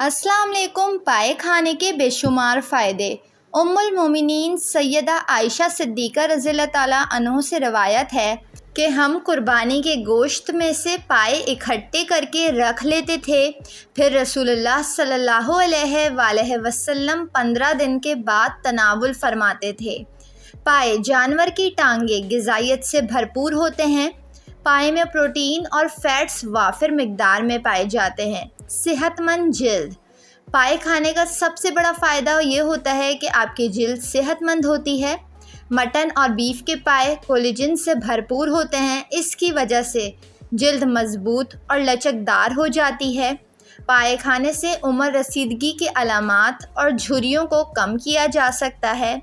अस्सलाम वालेकुम। पाए खाने के बेशुमार फ़ायदे। उम्मुल मोमिनीन सैयदा आयशा सिद्दीक़ा रज़ियल्लाहु ताला अन्हा से रवायत है कि हम कुर्बानी के गोश्त में से पाए इकट्ठे करके रख लेते थे, फिर रसूलुल्लाह सल्लल्लाहु अलैहि वसल्लम 15 दिन के बाद तनावुल फरमाते थे। पाए जानवर की टांगें ग़िज़ाइयत से भरपूर होते हैं। पाए में प्रोटीन और फैट्स वाफिर मिकदार में पाए जाते हैं। सेहतमंद जिल्द। पाए खाने का सबसे बड़ा फ़ायदा ये होता है कि आपकी जिल्द सेहतमंद होती है। मटन और बीफ के पाए कोलेजन से भरपूर होते हैं, इसकी वजह से जिल्द मज़बूत और लचकदार हो जाती है। पाए खाने से उम्र रसीदगी के अलामात और झुर्रियों को कम किया जा सकता है।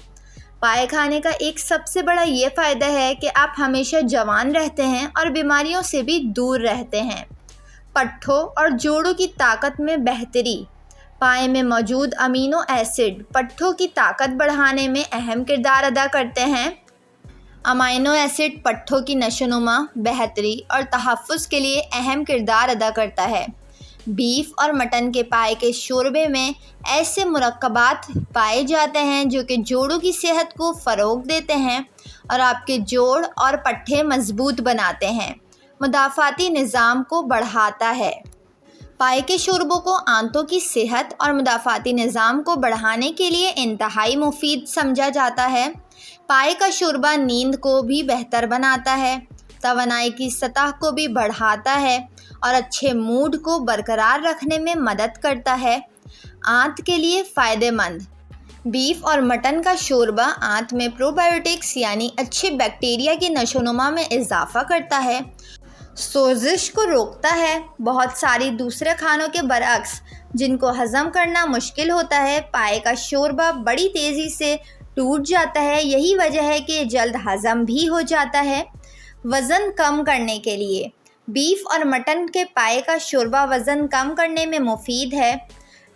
पाए खाने का एक सबसे बड़ा ये फ़ायदा है कि आप हमेशा जवान रहते हैं और बीमारियों से भी दूर रहते हैं। पट्ठों और जोड़ों की ताकत में बेहतरी। पाए में मौजूद अमीनो एसिड पट्ठों की ताकत बढ़ाने में अहम किरदार अदा करते हैं। अमीनो एसिड पट्ठों की नशोनुमा, बेहतरी और तहफ़्फ़ुज़ के लिए अहम किरदार अदा करता है। बीफ और मटन के पाए के शोरबे में ऐसे मुरक्कबात पाए जाते हैं जो कि जोड़ों की सेहत को फ़रोग़ देते हैं और आपके जोड़ और पट्ठे मज़बूत बनाते हैं। मुदाफ़ाती निज़ाम को बढ़ाता है। पाए के शोरबों को आंतों की सेहत और मुदाफ़ाती निज़ाम को बढ़ाने के लिए इंतहाई मुफीद समझा जाता है। पाए का शोरबा नींद को भी बेहतर बनाता है, तवानाई की सतह को भी बढ़ाता है और अच्छे मूड को बरकरार रखने में मदद करता है। आंत के लिए फ़ायदेमंद। बीफ और मटन का शोरबा आंत में प्रोबायोटिक्स यानी अच्छे बैक्टीरिया की नशोनुमा में इजाफ़ा करता है, सोजिश को रोकता है। बहुत सारी दूसरे खानों के बरअक्स जिनको हज़म करना मुश्किल होता है, पाए का शोरबा बड़ी तेज़ी से टूट जाता है। यही वजह है कि जल्द हज़म भी हो जाता है। वज़न कम करने के लिए बीफ और मटन के पाए का शोरबा वज़न कम करने में मुफीद है।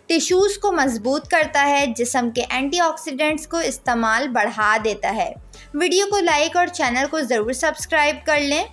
टिश्यूज़ को मजबूत करता है, जिस्म के एंटीऑक्सीडेंट्स को इस्तेमाल बढ़ा देता है। वीडियो को लाइक और चैनल को ज़रूर सब्सक्राइब कर लें।